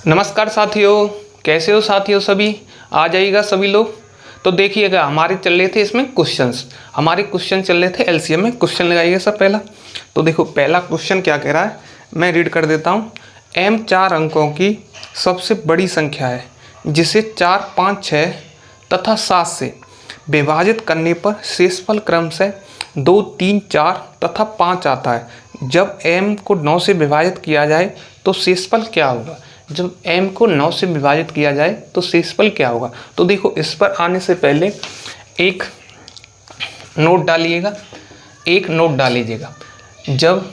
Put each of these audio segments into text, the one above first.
नमस्कार साथियों, कैसे हो साथियों? सभी आ जाइएगा सभी लोग। तो देखिएगा हमारे चल रहे थे इसमें क्वेश्चंस, हमारे क्वेश्चन चल रहे थे एलसीएम में। क्वेश्चन लगाइएगा सब पहला। तो देखो पहला क्वेश्चन क्या कह रहा है, मैं रीड कर देता हूँ। m 4 अंकों की सबसे बड़ी संख्या है जिसे 4, 5, 6 तथा 7 से विभाजित करने पर शेषफल क्रमशः 2, 3, 4 तथा 5 आता है। जब m को 9 से विभाजित किया जाए तो शेषफल क्या होगा? जब m को 9 से विभाजित किया जाए तो शेषफल क्या होगा? तो देखो इस पर आने से पहले एक नोट डालिएगा, एक नोट डाल लीजिएगा। जब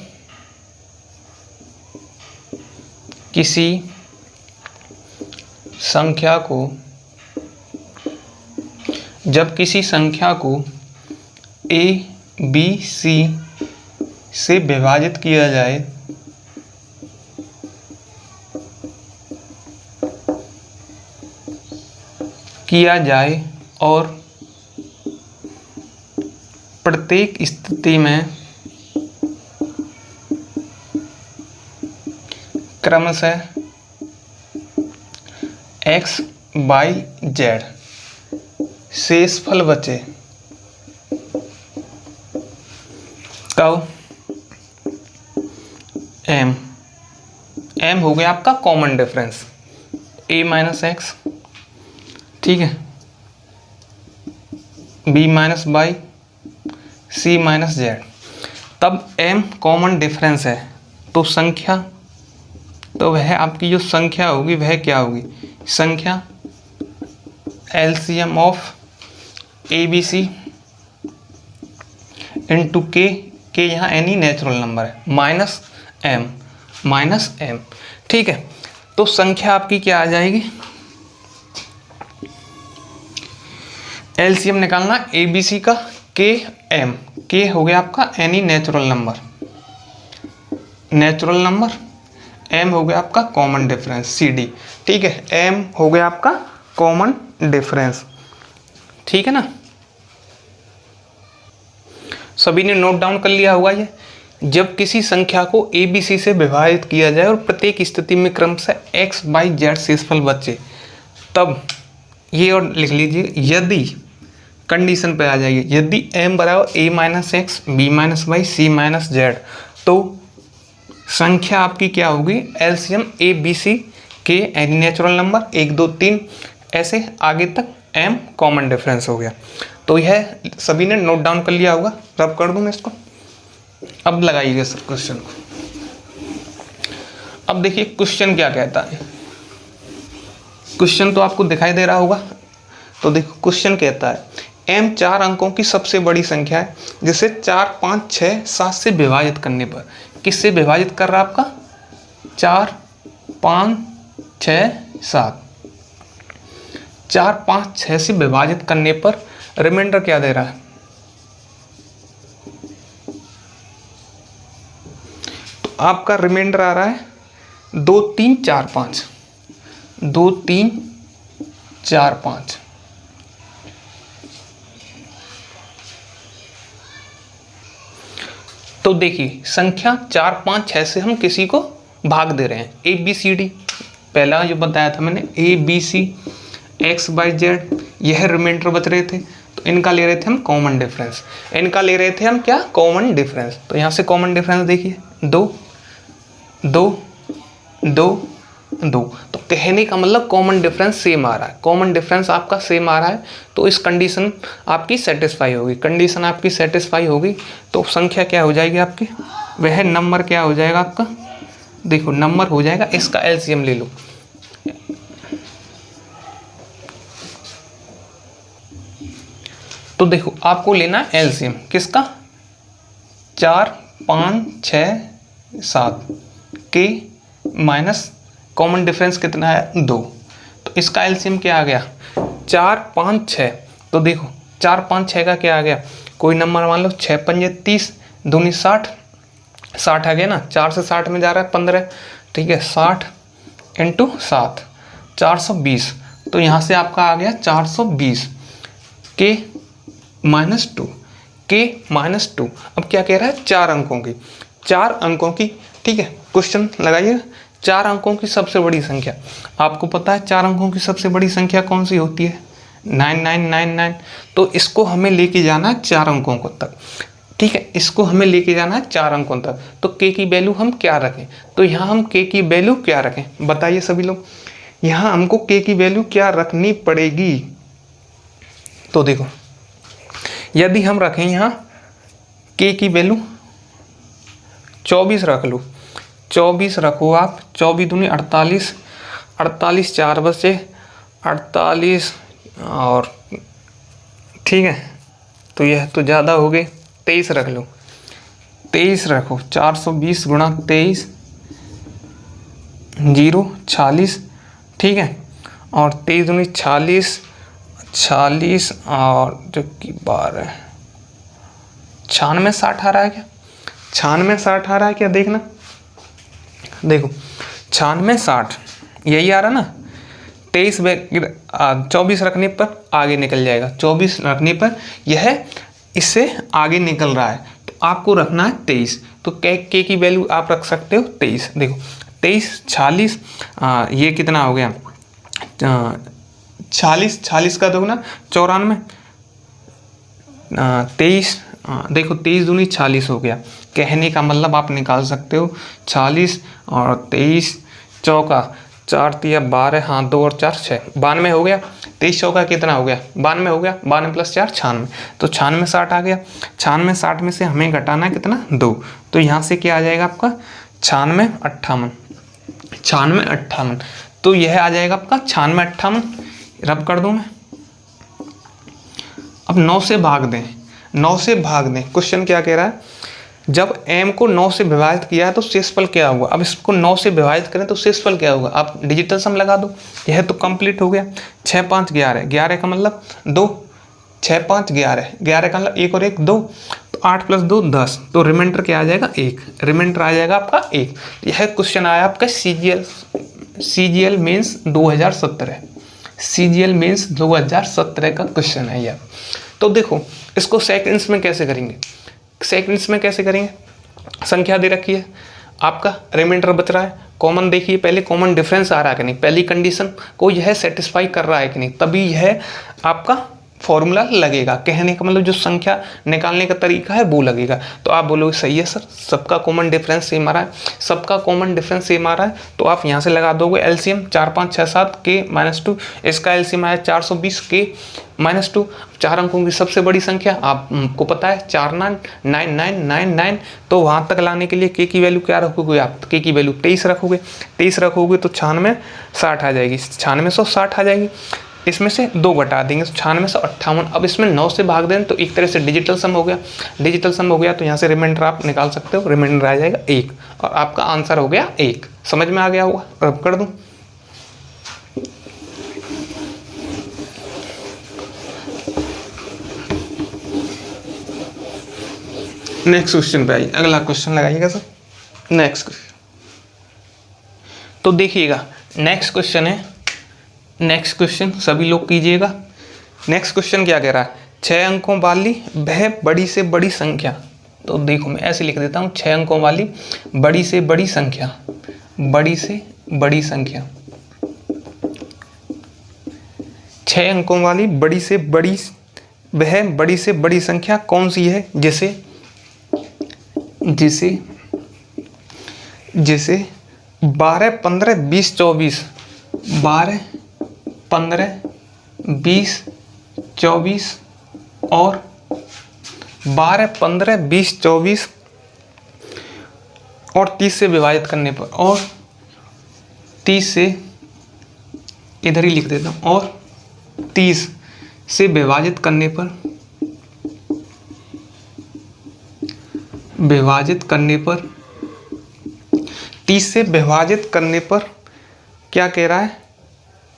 किसी संख्या को a, b, c से विभाजित किया जाए और प्रत्येक स्थिति में क्रमशः x, y, z शेषफल बचे, कब m हो गया आपका common difference a minus X, ठीक है, b minus Y, c minus Z. तब m कॉमन डिफरेंस है तो संख्या, तो वह आपकी जो संख्या होगी वह क्या होगी? संख्या LCM of A B C into के यहाँ एनी नेचुरल नंबर है, माइनस एम, ठीक है। तो संख्या आपकी क्या आ जाएगी? एलसीएम निकालना ए बी सी का, के हो गया आपका एनी नेचुरल नंबर, एम हो गया आपका कॉमन डिफरेंस सी डी, ठीक है। एम हो गया आपका कॉमन डिफरेंस, ठीक है ना। सभी ने नोट डाउन कर लिया होगा ये। जब किसी संख्या को ए बी सी से विभाजित किया जाए और प्रत्येक स्थिति में क्रमशः एक्स वाई जेड शेषफल बचे, तब ये और लिख लीजिए, यदि कंडीशन पे आ जाइए, यदि m बराबर a minus X, B minus Y, C minus Z, तो संख्या आपकी क्या होगी? एलसीएम ए बी सी के एनी नेचुरल नंबर 1, 2, 3 ऐसे आगे तक m कॉमन डिफरेंस हो गया। तो यह सभी ने नोट डाउन कर लिया होगा। रब कर दूं मैं इसको। अब लगाइएगा सर क्वेश्चन को। अब देखिए क्वेश्चन क्या कहता है। क्वेश्चन तो आपको दिखाई दे रहा होगा। तो देखो क्वेश्चन कहता है m 4 अंकों की सबसे बड़ी संख्या है जिसे 4, 5, 6, 7 से विभाजित करने पर, किससे विभाजित कर रहा है आपका? 4, 5, 6, 7, 4, 5, 6 से विभाजित करने पर रिमाइंडर क्या दे रहा है? तो आपका रिमाइंडर आ रहा है 2, 3, 4, 5, 2, 3, 4, 5। तो देखिए संख्या 4, 5, 6 से हम किसी को भाग दे रहे हैं, ए बी सी डी, पहला जो बताया था मैंने, A B C X Y Z, यह रिमाइंडर बच रहे थे। तो इनका ले रहे थे हम कॉमन डिफरेंस, इनका ले रहे थे हम क्या? Common difference. तो यहाँ से कॉमन डिफरेंस देखिए 2, 2, 2, 2। तो कहने का मतलब कॉमन डिफरेंस सेम आ रहा है, कॉमन डिफरेंस आपका सेम आ रहा है। तो इस कंडीशन आपकी सेटिस्फाई होगी, कंडीशन आपकी सेटिस्फाई होगी तो संख्या क्या हो जाएगी आपकी? वह नंबर क्या हो जाएगा आपका? देखो नंबर हो जाएगा, इसका एलसीएम ले लो। तो देखो आपको लेना है एलसीएम किसका? 4, 5, 6, 7 के माइनस कॉमन डिफरेंस कितना है? 2। तो इसका एलसीएम क्या आ गया? 4, 5, 6। तो देखो 4, 5, 6 का क्या आ गया? कोई नंबर मान लो, 6 पंजे 30, दूनी 60, 60 आ गया ना, 4 से 60 में जा रहा है 15, ठीक है। 60 इंटू 7, 420। तो यहाँ से आपका आ गया 420 के माइनस 2, के माइनस 2। अब क्या कह रहा है? 4 अंकों की, 4 अंकों की, ठीक है। क्वेश्चन लगाइए, 4 अंकों की सबसे बड़ी संख्या, आपको पता है 4 अंकों की सबसे बड़ी संख्या कौन सी होती है? 9999। तो इसको हमें लेके जाना है 4 अंकों को तक, ठीक है, इसको हमें लेके जाना है 4 अंकों तक। तो k की वैल्यू हम क्या रखें? तो यहाँ हम k की वैल्यू क्या रखें, बताइए सभी लोग। यहाँ हमको k की वैल्यू क्या रखनी पड़ेगी? तो देखो, यदि हम रखें यहाँ k की वैल्यू 24 रख लो, 24 रखो आप, 24 दूनी 48, 48 4 बचे 48, और ठीक है, तो यह तो ज़्यादा हो गए, 23 रख लो, 23 रखो, 420 गुणा 23, 0 46, ठीक है, और 23 दूनी 46, 46 और जो कि 12, 96 60 आ रहा है क्या? 96 60 आ रहा है क्या? देखना, देखो 96 60 यही आ रहा ना। 24 रखने पर आगे निकल जाएगा, 24 रखने पर यह इससे आगे निकल रहा है, तो आपको रखना है 23। तो के की वैल्यू आप रख सकते हो 23। देखो 23 46, ये कितना हो गया? 46 का दोगुना 94, 23, देखो 23 दूनी 40 हो गया। कहने का मतलब आप निकाल सकते हो 40 और 23 चौका 4 तिया 12, हाँ 2 और 4 6, 92 हो गया। 23 चौका कितना हो गया? 92 हो गया, 92 प्लस 4 96, तो 96 60 आ गया। 96 60 में से हमें घटाना है कितना? 2, तो यहाँ से क्या आ जाएगा आपका? 96 58, 96 58, तो यह आ जाएगा आपका 96 58। रब कर दूँ मैं, अब 9 से भाग दें, 9 से भाग दें। क्वेश्चन क्या कह रहा है? जब m को 9 से विभाजित किया है तो शेषफल क्या होगा? अब इसको 9 से विभाजित करें तो शेषफल क्या होगा? आप डिजिटल सम लगा दो, यह तो कंप्लीट हो गया। 6 5 11, 11 का मतलब 2, 6 5 11, 11 का मतलब 1 और 1 2, तो 8 प्लस 2 10, तो रिमाइंडर क्या आ जाएगा? 1, रिमाइंडर आ जाएगा आपका 1। यह क्वेश्चन आया आपका CGL मेंस 2017, CGL मेंस 2017 का क्वेश्चन है यह। तो देखो इसको सेकंड्स में कैसे करेंगे? सेकंड्स में कैसे करेंगे? संख्या दे रखी है, आपका रिमाइंडर बच रहा है, कॉमन देखिए पहले कॉमन डिफरेंस आ रहा है कि नहीं, पहली कंडीशन को यह सेटिस्फाई कर रहा है कि नहीं, तभी यह आपका फॉर्मूला लगेगा। कहने का मतलब जो संख्या निकालने का तरीका है वो लगेगा। तो आप बोलोगे सही है सर, सबका कॉमन डिफरेंस सेम आ रहा है, सबका कॉमन डिफरेंस सेम आ रहा है, तो आप यहाँ से लगा दोगे एलसीएम 4 5 6 7 के -2, इसका एलसीएम आया 420 के -2। 4 अंकों की सबसे बड़ी संख्या आपको पता है 499999, तो वहाँ तक लाने के लिए के की वैल्यू क्या रखोगे आप? के की वैल्यू 23 रखोगे, 23 रखोगे तो 96 60 आ जाएगी, 9660 आ जाएगी। इसमें से 2 घटा देंगे तो 9658। अब इसमें 9 से भाग दें तो एक तरह से डिजिटल सम हो गया, डिजिटल सम हो गया तो यहाँ से रिमाइंडर आप निकाल सकते हो, रिमाइंडर आ जाएगा 1 और आपका आंसर हो गया 1। समझ में आ गया होगा? रब कर दूं, नेक्स्ट क्वेश्चन पे आइए, अगला क्वेश्चन लगाइएगा सर। नेक्स्ट क्वेश्चन तो देखिएगा, नेक्स्ट क्वेश्चन है, नेक्स्ट क्वेश्चन सभी लोग कीजिएगा। नेक्स्ट क्वेश्चन क्या कह रहा है? 6 अंकों वाली वह बड़ी से बड़ी संख्या, तो देखो मैं ऐसे लिख देता हूँ, 6 अंकों वाली बड़ी से बड़ी संख्या, बड़ी से बड़ी संख्या, 6 अंकों वाली बड़ी से बड़ी, वह बड़ी से बड़ी संख्या कौन सी है? जिसे जिसे जिसे 12 15 20 24, 12 15 20 24 और 12 15 20 24 और 30 से विभाजित करने पर, और 30 से इधर ही लिख देता हूँ, और 30 से विभाजित करने पर, विभाजित करने पर, 30 से विभाजित करने पर क्या कह रहा है?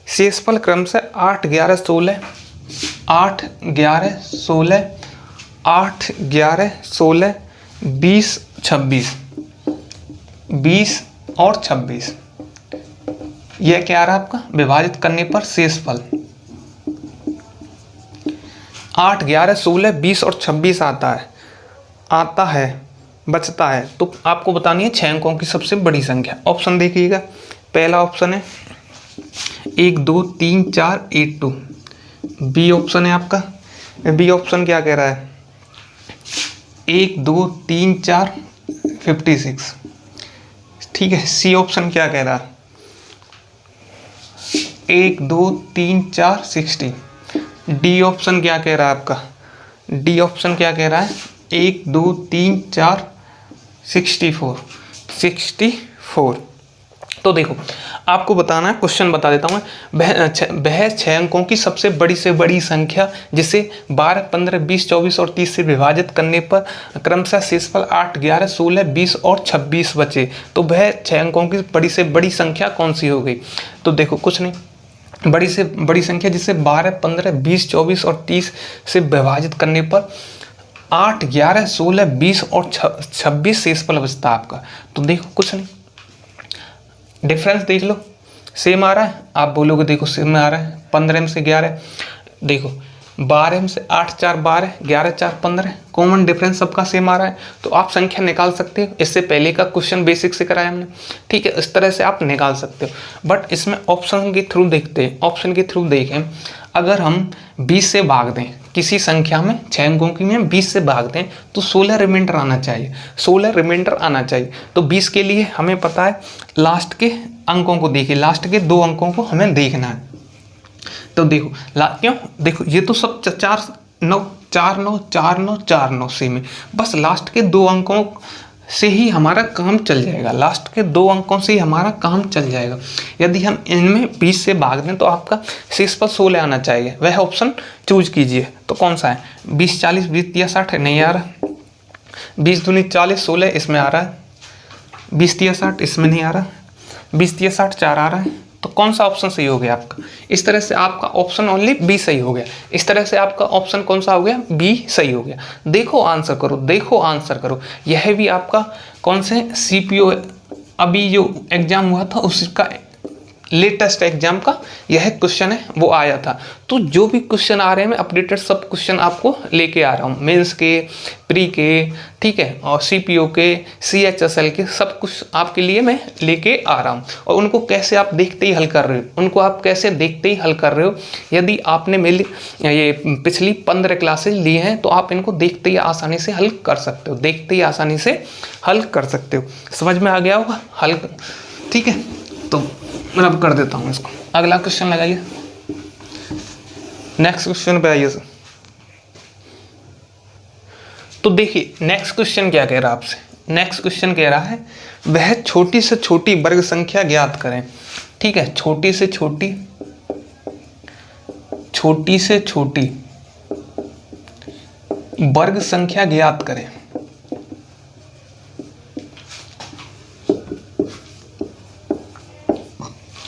शेषफल क्रम से 8 11 16, 8 11 16, 8 11 16 20 26, 20 और 26, यह क्या आ रहा है आपका? विभाजित करने पर शेषफल 8 11 16 20 और 26 आता है बचता है तो आपको बतानी है 6 अंकों की सबसे बड़ी संख्या। ऑप्शन देखिएगा, पहला ऑप्शन है 1 2 3 4 8 2। बी ऑप्शन है आपका, बी ऑप्शन क्या कह रहा है 1 2 3 4 56। ठीक है, सी ऑप्शन क्या कह रहा है 1 2 3 4 60। डी ऑप्शन क्या कह रहा है आपका, डी ऑप्शन क्या कह रहा है 1 2 3 4 64। तो देखो आपको बताना है, क्वेश्चन बता देता हूँ मैं। वह 6 अंकों की सबसे बड़ी से बड़ी संख्या जिसे 12 15 20 24 और 30 से विभाजित करने पर क्रमशः शेषफल 8 11 16 20 और 26 बचे, तो वह 6 अंकों की बड़ी से बड़ी संख्या कौन सी हो गई। तो देखो कुछ नहीं, बड़ी से बड़ी संख्या जिसे 12 15 20 24 और 30 से विभाजित करने पर 8 11 16 20 और 26 शेषफल बचता आपका। तो देखो कुछ नहीं, डिफरेंस देख लो, सेम आ रहा है। आप बोलोगे देखो सेम आ रहा है, 15 में से 11, देखो 12 में से 8 4 12, 11 4 15, कॉमन डिफरेंस सबका सेम आ रहा है। तो आप संख्या निकाल सकते हो। इससे पहले का क्वेश्चन बेसिक से कराया हमने, ठीक है, इस तरह से आप निकाल सकते हो। बट इसमें ऑप्शन के थ्रू देखते हैं, ऑप्शन के थ्रू देखें, अगर हम 20 से भाग दें किसी संख्या में, 6 अंकों की में 20 से भाग दें तो 16 रिमाइंडर आना चाहिए, 16 रिमाइंडर आना चाहिए। तो 20 के लिए हमें पता है लास्ट के अंकों को देखिए, लास्ट के 2 अंकों को हमें देखना है। तो देखो क्यों, देखो ये तो सब 4 9 4 9 4 9 4 9 सेम है, बस लास्ट के 2 अंकों से ही हमारा काम चल जाएगा, लास्ट के 2 अंकों से ही हमारा काम चल जाएगा। यदि हम इनमें 20 से भाग दें तो आपका शेषफल 16 आना चाहिए, वह ऑप्शन चूज कीजिए। तो कौन सा है 20 40 20 या 60 नहीं आ रहा, 20 दूनी 40 16 इसमें आ रहा है, 20 या 60 इसमें नहीं आ रहा, 20 या 60 4 आ रहा है। तो कौन सा ऑप्शन सही हो गया आपका। इस तरह से आपका ऑप्शन ओनली बी सही हो गया, इस तरह से आपका ऑप्शन कौन सा हो गया, बी सही हो गया। देखो आंसर करो, देखो आंसर करो। यह भी आपका कौन से सीपीओ अभी जो एग्जाम हुआ था उसका लेटेस्ट एग्जाम का यह क्वेश्चन है, वो आया था। तो जो भी क्वेश्चन आ रहे हैं मैं अपडेटेड सब क्वेश्चन आपको लेके आ रहा हूँ, मेंस के, प्री के, ठीक है, और सीपीओ के, सीएचएसएल के, सब कुछ आपके लिए मैं लेके आ रहा हूँ। और उनको कैसे आप देखते ही हल कर रहे हो, उनको आप कैसे देखते ही हल कर रहे हो, यदि आपने मेरी ये पिछली 15 क्लासेज ली हैं तो आप इनको देखते ही आसानी से हल कर सकते हो, देखते ही आसानी से हल कर सकते हो। समझ में आ गया होगा हल, ठीक है। तो मैं अब कर देता हूँ इसको। अगला क्वेश्चन लगाइए, नेक्स्ट क्वेश्चन पे आइए सर। तो देखिए नेक्स्ट क्वेश्चन क्या कह रहा है आपसे, नेक्स्ट क्वेश्चन कह रहा है वह छोटी से छोटी वर्ग संख्या ज्ञात करें। ठीक है, छोटी से छोटी वर्ग संख्या ज्ञात करें।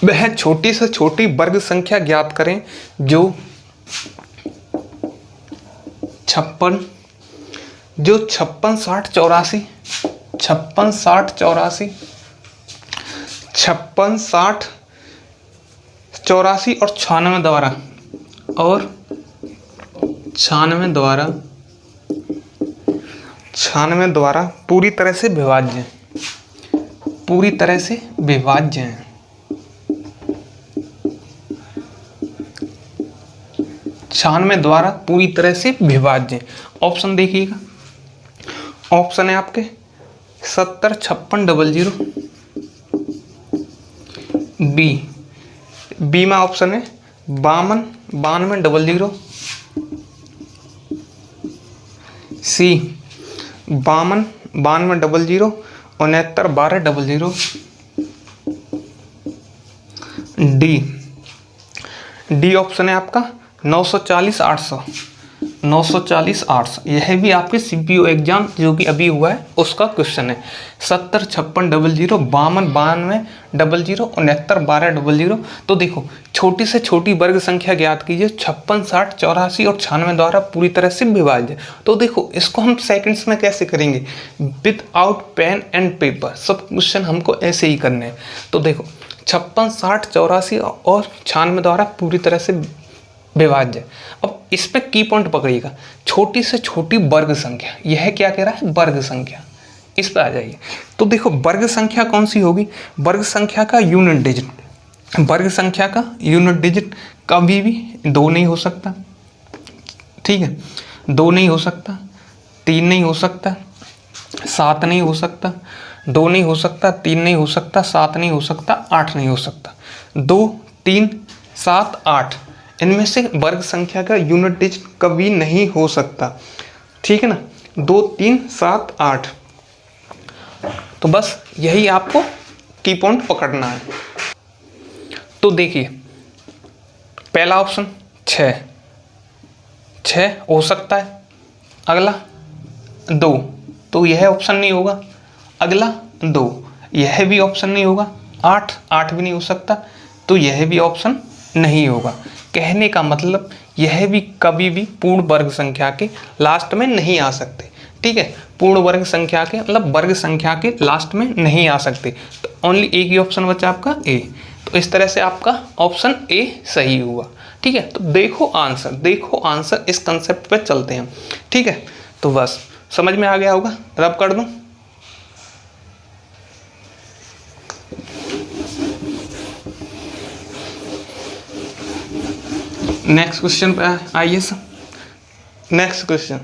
वह छोटी से छोटी वर्ग संख्या ज्ञात करें जो 56 60 84 56 60 84 56 60 84 और 96 द्वारा और 96 द्वारा पूरी तरह से विभाज्य है, पूरी तरह से विभाज्य है। 96 द्वारा पूरी तरह से विभाज्य। ऑप्शन देखिएगा, ऑप्शन है आपके 70 56 00, बी में ऑप्शन है 52 92 00, सी 52 92 00 69 12 00, डी ऑप्शन है आपका 940 800 940 800। यह भी आपके सीपीओ एग्जाम जो कि अभी हुआ है उसका क्वेश्चन है। 70 56 00 52 92 00 69 12 00। तो देखो छोटी से छोटी वर्ग संख्या ज्ञात कीजिए 56 60 84 और 96 द्वारा पूरी तरह से विभाज्य। तो देखो इसको हम सेकंड्स में कैसे करेंगे, विदाउट पेन एंड पेपर। सब क्वेश्चन हमको ऐसे ही करने हैं। तो देखो 56 60 84 और 96 द्वारा पूरी तरह से विभाज्य। अब इसमें की पॉइंट पकड़िएगा, छोटी से छोटी वर्ग संख्या। यह क्या कह रहा है, वर्ग संख्या। इस पे आ जाइए। तो देखो वर्ग संख्या कौन सी होगी, वर्ग संख्या का यूनिट डिजिट, वर्ग संख्या का यूनिट डिजिट कभी भी 2 नहीं हो सकता, ठीक है, 2 नहीं हो सकता, 3 नहीं हो सकता, 7 नहीं हो सकता, 2 नहीं हो सकता, 3 नहीं हो सकता, 7 नहीं हो सकता, 8 नहीं हो सकता। 2, 3, 7, 8 इनमें से वर्ग संख्या का यूनिट डिजिट कभी नहीं हो सकता, ठीक है ना। 2, 3, 7, 8, तो बस यही आपको की पॉइंट पकड़ना है। तो देखिए पहला ऑप्शन 6 हो सकता है, अगला 2, तो यह ऑप्शन नहीं होगा, अगला 2 यह भी ऑप्शन नहीं होगा, 8 भी नहीं हो सकता, तो यह भी ऑप्शन नहीं होगा। कहने का मतलब यह भी कभी भी पूर्ण वर्ग संख्या के लास्ट में नहीं आ सकते, ठीक है, पूर्ण वर्ग संख्या के मतलब वर्ग संख्या के लास्ट में नहीं आ सकते। तो ओनली एक ही ऑप्शन बचा आपका ए, तो इस तरह से आपका ऑप्शन ए सही हुआ, ठीक है। तो देखो आंसर इस कंसेप्ट पे चलते हैं, ठीक है। तो बस समझ में आ गया होगा, रब कर दूं। नेक्स्ट क्वेश्चन पे आइए सर, नेक्स्ट क्वेश्चन।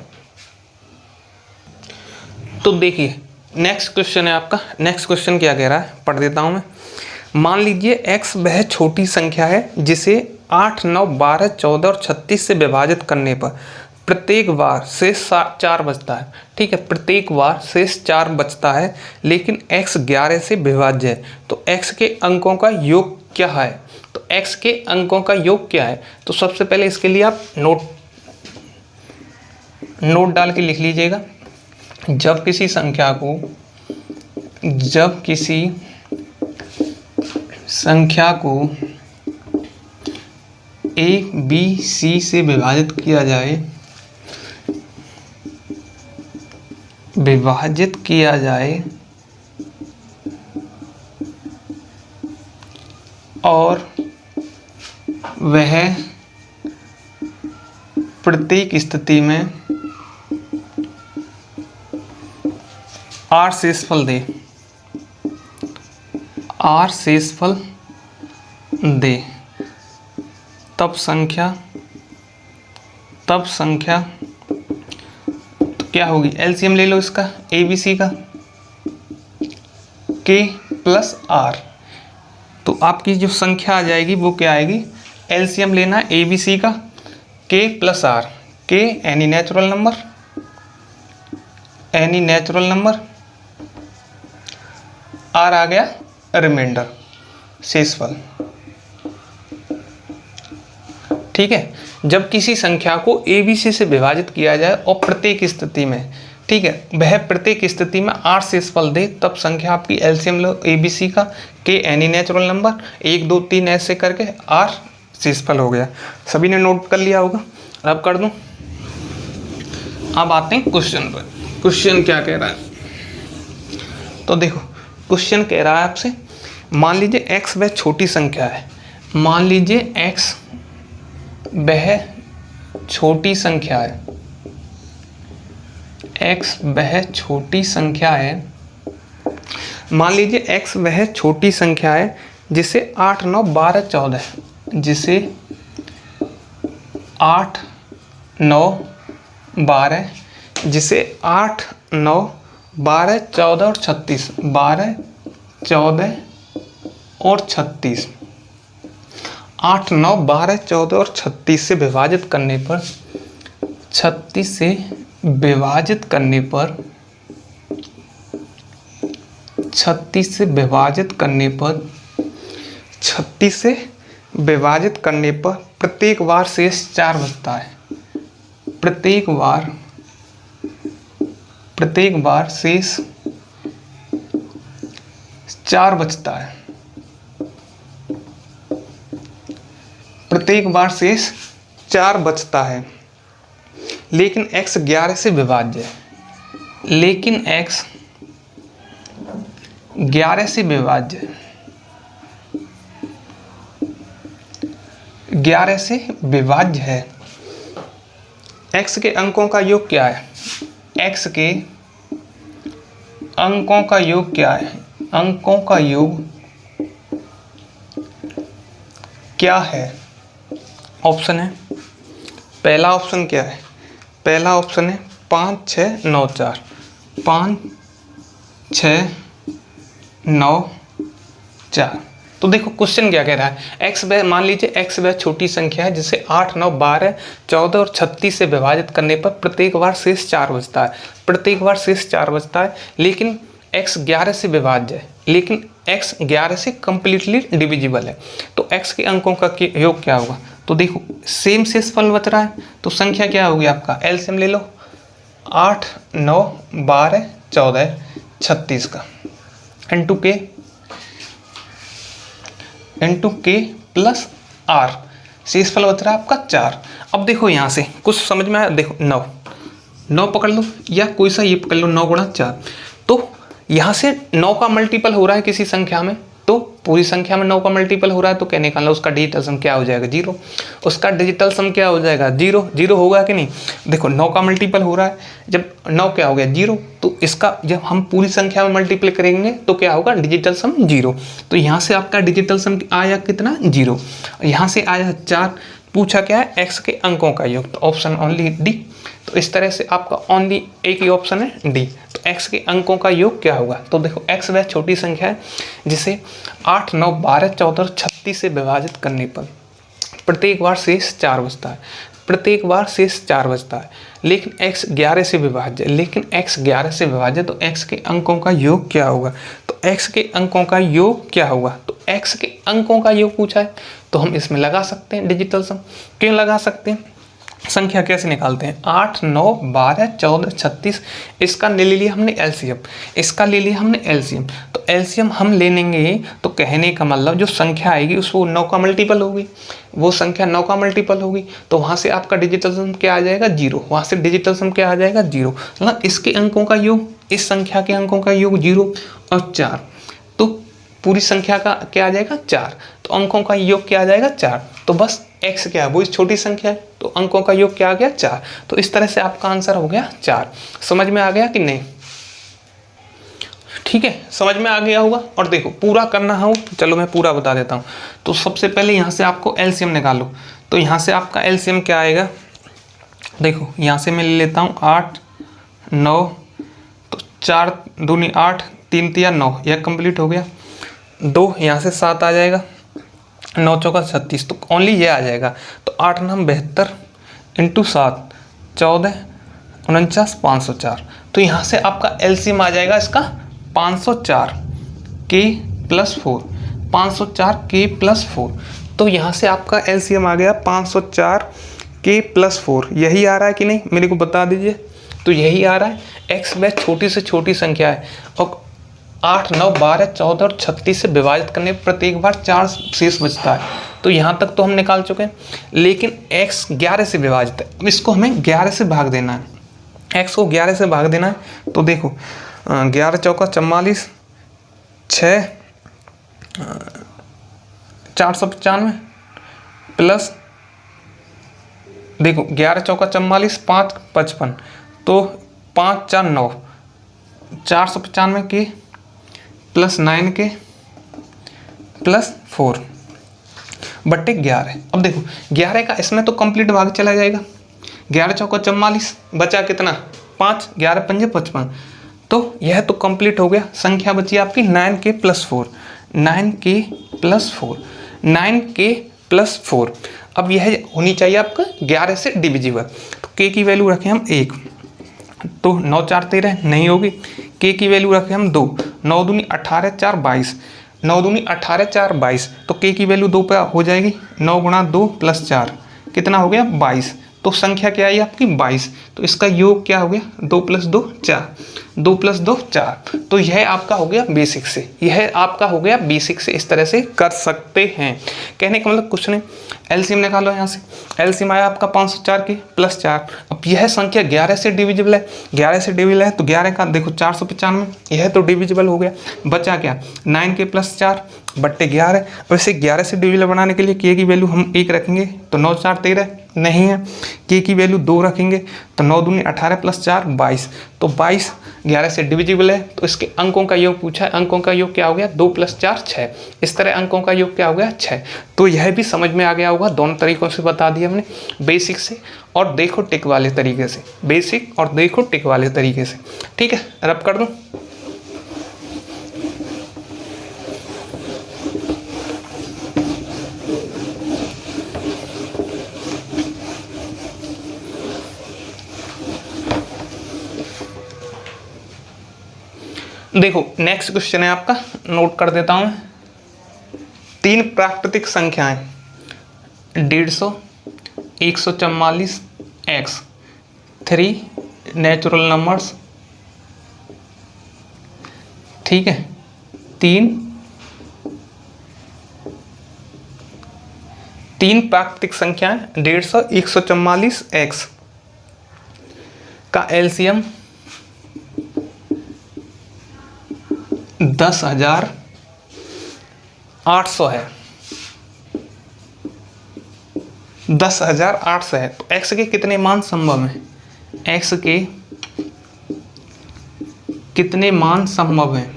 तो देखिए नेक्स्ट क्वेश्चन है आपका, नेक्स्ट क्वेश्चन क्या कह रहा है पढ़ देता हूं मैं। मान लीजिए x वह छोटी संख्या है जिसे 8, 9, 12, 14 और 36 से विभाजित करने पर प्रत्येक बार शेष 4 बचता है, ठीक है, प्रत्येक बार शेष 4 बचता है, लेकिन x 11 से विभाज्य है, तो x के अंकों का योग क्या है। तो x के अंकों का योग क्या है, तो सबसे पहले इसके लिए आप नोट डाल के लिख लीजिएगा। जब किसी संख्या को a b c से विभाजित किया जाए और वह प्रत्येक स्थिति में r शेषफल दे, तब संख्या तो क्या होगी, एलसीएम ले लो इसका ABC का K प्लस R, तो आपकी जो संख्या आ जाएगी वो क्या आएगी, एलसीएम लेना है ABC का K plus R, K any natural number, R आ गया रिमाइंडर शेषफल, ठीक है। जब किसी संख्या को ABC से विभाजित किया जाए और प्रत्येक स्थिति में, ठीक है, वह प्रत्येक स्थिति में R शेषफल दे, तब संख्या आपकी एलसीएम लो ABC का K एनी नेचुरल नंबर, 1, 2, 3 ऐसे करके R शेषफल हो गया। सभी ने नोट कर लिया होगा, अब कर दूं। अब आते हैं क्वेश्चन पर। क्वेश्चन क्या कह रहा है, तो देखो क्वेश्चन कह रहा है आपसे, मान लीजिए x वह छोटी संख्या है, मान लीजिए x वह छोटी संख्या है, x वह छोटी संख्या है, मान लीजिए x वह छोटी संख्या है जिसे 8, 9, 12, 14, जिसे 8, 9, 12, जिसे 8, 9, 12, 14 और 36, 12, 14 और 36, 8, 9, 12, 14 और 36 से विभाजित करने पर 36 से विभाजित करने पर 36 से विभाजित करने पर प्रत्येक बार शेष 4 बचता है, प्रत्येक बार शेष 4 बचता है, प्रत्येक बार शेष 4 बचता है, लेकिन x 11 से विभाज्य है, लेकिन x 11 से विभाज्य है, 11 से विभाज्य है। x के अंकों का योग क्या है, x के अंकों का योग क्या है, अंकों का योग क्या है। ऑप्शन है, पहला ऑप्शन क्या है, पहला ऑप्शन है 5 6 9 4, 5 6 9 4। तो देखो क्वेश्चन क्या कह रहा है, एक्स वह मान लीजिए एक्स वह छोटी संख्या है जिसे 8 9 12 14 और 36 से विभाजित करने पर प्रत्येक बार शेष 4 बचता है, प्रत्येक बार शेष 4 बचता है, लेकिन x 11 से विभाज्य है, लेकिन x 11 से कंप्लीटली डिविजिबल है। तो x के अंकों का योग क्या होगा। तो देखो सेम शेषफल बच रहा है, तो संख्या क्या होगी आपका, एलसीएम ले लो 8 9 12 14 36 का इंटू के प्लस आर, शेषफल बच रहा है आपका 4। अब देखो यहाँ से कुछ समझ में आया, देखो 9 पकड़ लो या कोई सा ये पकड़ लो, 9 गुणा 4। तो यहाँ से 9 का मल्टीपल हो रहा है किसी संख्या में, तो पूरी संख्या में 9 का मल्टीपल हो रहा है, तो क्या निकालना, उसका डिजिटल सम क्या हो जाएगा 0, उसका डिजिटल सम क्या हो जाएगा 0, 0 होगा कि नहीं। देखो 9 का मल्टीपल हो रहा है, जब 9 क्या हो गया 0, तो इसका जब हम पूरी संख्या में मल्टीप्लाई करेंगे तो क्या होगा डिजिटल सम 0। तो यहाँ से आपका डिजिटल सम आया कितना 0, यहाँ से आया 4। पूछा क्या है, एक्स के अंकों का योग, तो ऑप्शन ओनली डी। तो इस तरह से आपका ओनली एक ही ऑप्शन है डी। तो x के अंकों का योग क्या होगा। तो देखो x वह छोटी संख्या है जिसे 8 9 12 14 और 36 से विभाजित करने पर प्रत्येक बार शेष 4 बचता है, प्रत्येक बार शेष 4 बचता है, लेकिन x 11 से विभाज्य, लेकिन x 11 से विभाज्य, तो x के अंकों का योग क्या होगा। तो x के अंकों का योग क्या होगा, तो x के अंकों का योग पूछा है, तो हम इसमें लगा सकते हैं डिजिटल सम। क्यों लगा सकते हैं, संख्या कैसे निकालते हैं, 8 9 12 14 36, इसका ले लिया हमने एलसीएम, इसका ले लिया हमने एलसीएम। तो एलसीएम हम ले लेंगे तो कहने का मतलब जो संख्या आएगी उसको 9 का मल्टीपल होगी, वो संख्या 9 का मल्टीपल होगी, तो वहाँ से आपका डिजिटल सम क्या आ जाएगा 0, वहाँ से डिजिटल सम क्या आ जाएगा 0। मतलब इसके अंकों का योग, इस संख्या के अंकों का योग 0 और 4, तो पूरी संख्या का क्या आ जाएगा 4, तो अंकों का योग क्या आ जाएगा 4। तो बस x क्या है, वो इस छोटी संख्या है, तो अंकों का योग क्या आ गया 4। तो इस तरह से आपका आंसर हो गया 4। समझ में आ गया कि नहीं, ठीक है, समझ में आ गया होगा। और देखो पूरा करना हो, चलो मैं पूरा बता देता हूँ। तो सबसे पहले यहाँ से आपको एलसीएम निकालो, तो यहाँ से आपका एलसीएम क्या आएगा, देखो यहाँ से मैं ले लेता हूँ 8 9, तो 4 दूनी 8 3 तिया 9, यह कंप्लीट हो गया। 2 यहाँ से 7 आ जाएगा, 9 चौका 36, तो ओनली ये आ जाएगा। तो 8 9 72 इंटू 7 14 49 504। तो यहाँ से आपका एलसीएम आ जाएगा इसका 504 के प्लस 4, 504 के प्लस 4। तो यहाँ से आपका एलसीएम आ गया 504 के प्लस 4। यही आ रहा है कि नहीं, मेरे को बता दीजिए। तो यही आ रहा है, एक्स वह छोटी से छोटी संख्या है और 8 9 12 14 और 36 से विभाजित करने पर प्रत्येक बार 4 शेष बचता है। तो यहाँ तक तो हम निकाल चुके हैं, लेकिन x 11 से विभाजित है, इसको हमें 11 से भाग देना है, x को 11 से भाग देना है। तो देखो 11 चौका 44, 6 495 प्लस देखो 11 चौका 44 5 55, तो 5 4 9 495 के प्लस 9 के प्लस 4 बट्टे 11। अब देखो 11 का इसमें तो कंप्लीट भाग चला जाएगा, 11 चौका 44, बचा कितना 5, 11 पंजे 55, तो यह तो कंप्लीट हो गया। संख्या बची आपकी 9 के प्लस 4, 9 के प्लस 4, 9 के प्लस 4। अब यह होनी चाहिए आपका 11 से डिविजिबल। तो k की वैल्यू रखें हम 1, तो 9 4 13 नहीं होगी, k की वैल्यू रखें हम 2, 9 दूनी 18 4 22, 9 दूनी 18 4 22, तो k की वैल्यू 2 पे हो जाएगी, 9 गुणा 2 प्लस 4 कितना हो गया 22। तो संख्या क्या आई आपकी 22। तो इसका योग क्या हो गया 2 प्लस 2 4, 2 प्लस 2 4। तो यह आपका हो गया बेसिक से, यह आपका हो गया बेसिक से। इस तरह से कर सकते हैं। कहने का मतलब कुछ नहीं, एलसीएम निकालो यहाँ से। एलसीएम आया आपका 504 के प्लस 4। अब यह संख्या 11 से डिविजिबल है, 11 से डिविजिबल है, तो 11 का देखो 495, यह तो डिविजिबल हो गया। बचा क्या 9 के प्लस 4, बट्टे 11। वैसे 11 से डिविजिबल बनाने के लिए के की वैल्यू हम 1 रखेंगे तो 9 4 13 नहीं है। के की वैल्यू 2 रखेंगे तो 9 दूनी 18 प्लस 4 22। तो 22 11 से डिविजिबल है, तो इसके अंकों का योग पूछा है। अंकों का योग क्या हो गया? 2 + 4 6। इस तरह अंकों का योग क्या हो गया? 6। तो यह भी समझ में आ गया होगा। दोनों तरीकों से बता दिया हमने, बेसिक से और देखो टिक वाले तरीके से। बेसिक और देखो टिक वाले तरीके से। ठीक है, रब कर दूं। देखो नेक्स्ट क्वेश्चन है आपका, नोट कर देता हूं मैं। 3 प्राकृतिक संख्याएं 150, 144, x, 3 नेचुरल नंबर्स। ठीक है, 3 प्राकृतिक संख्याएं 150, 144, x का एलसीएम 10,800 है। 10,800 है। तो x के कितने मान संभव हैं? x के कितने मान संभव हैं?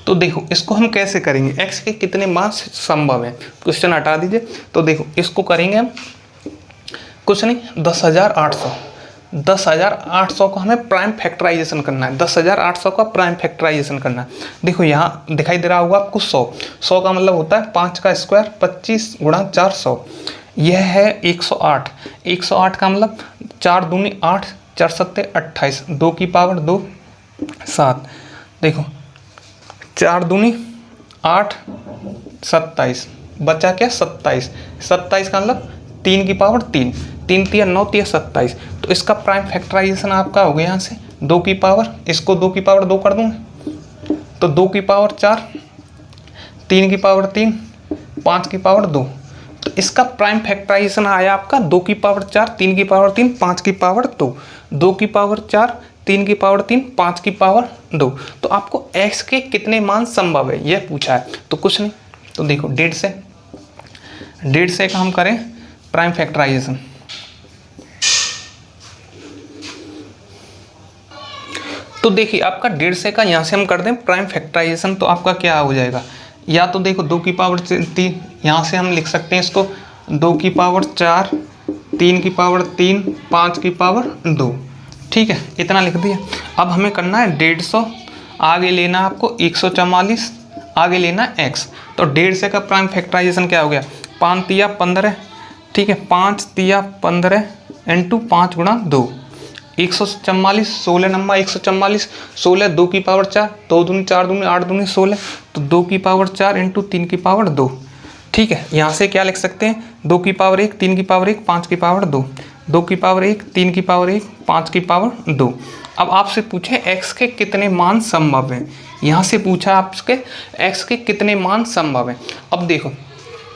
तो देखो इसको हम कैसे करेंगे? x के कितने मान संभव हैं? क्वेश्चन हटा दीजिए। तो देखो इसको करेंगे हम, कुछ नहीं, 10,800 को हमें प्राइम फैक्टराइजेशन करना है। 10,800 का प्राइम फैक्टराइजेशन करना है। देखो यहाँ दिखाई दे रहा होगा आपको 100 का मतलब होता है 5 का स्क्वायर 25 गुणा 400। यह है 108। 108 का मतलब 4 दूनी 8, 4 सत्ते 28, 2 की पावर 2 7। देखो 4 दूनी 8 27, बचा क्या? 27। 27 का मतलब 3 की पावर 3, 3 तिया 9 तिया 27। तो इसका प्राइम फैक्टराइजेशन आपका हो गया यहाँ से 2 की पावर, इसको 2 की पावर 2 कर दूंगा तो 2 की पावर 4, 3 की पावर 3, 5 की पावर 2। तो इसका प्राइम फैक्टराइजेशन आया आपका 2 की पावर 4, 3 की पावर 3, 5 की पावर 2। 2 की पावर 4, 3 की पावर 3, 5 की पावर 2। तो आपको x के कितने मान संभव है यह पूछा है। तो कुछ नहीं, तो देखो 150 से का हम करें प्राइम फैक्टराइजेशन। तो देखिए आपका 150 का यहाँ से हम कर दें प्राइम फैक्टराइजेशन तो आपका क्या हो जाएगा? या तो देखो 2 की पावर 3, यहाँ से हम लिख सकते हैं इसको 2 की पावर 4, 3 की पावर 3, 5 की पावर 2। ठीक है, इतना लिख दिया। अब हमें करना है 150, आगे लेना आपको 144, आगे लेना x। तो 150 का प्राइम फैक्टराइजेशन क्या हो गया? 5 तिया 15। ठीक है, 5 तिया 15 इंटू 5 गुणा 2, 144। 16 नंबर 144, 16 2 की पावर 4, 2 दूनी 4 दूनी 8 दूनी 16। तो 2 की पावर 4 इंटू 3 की पावर 2। ठीक है, यहाँ से क्या लिख सकते हैं? 2 की पावर 1, 3 की पावर 1, 5 की पावर 2, 2 की पावर 1, 3 की पावर 1, 5 की पावर 2। अब आपसे पूछे x के कितने मान संभव हैं। यहाँ से पूछा आपके x के कितने मान संभव हैं। अब देखो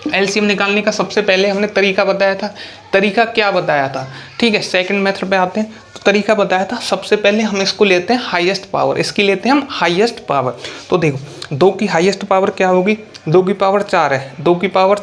एलसीएम निकालने का सबसे पहले हमने तरीका बताया था। तरीका क्या बताया था? ठीक है, सेकंड मेथड पे आते हैं। तो तरीका बताया था, सबसे पहले हम इसको लेते हैं हाईएस्ट पावर, इसकी लेते हैं हम हाईएस्ट पावर। तो देखो 2 की हाईएस्ट पावर क्या होगी? 2 की पावर 4 है, 2 की पावर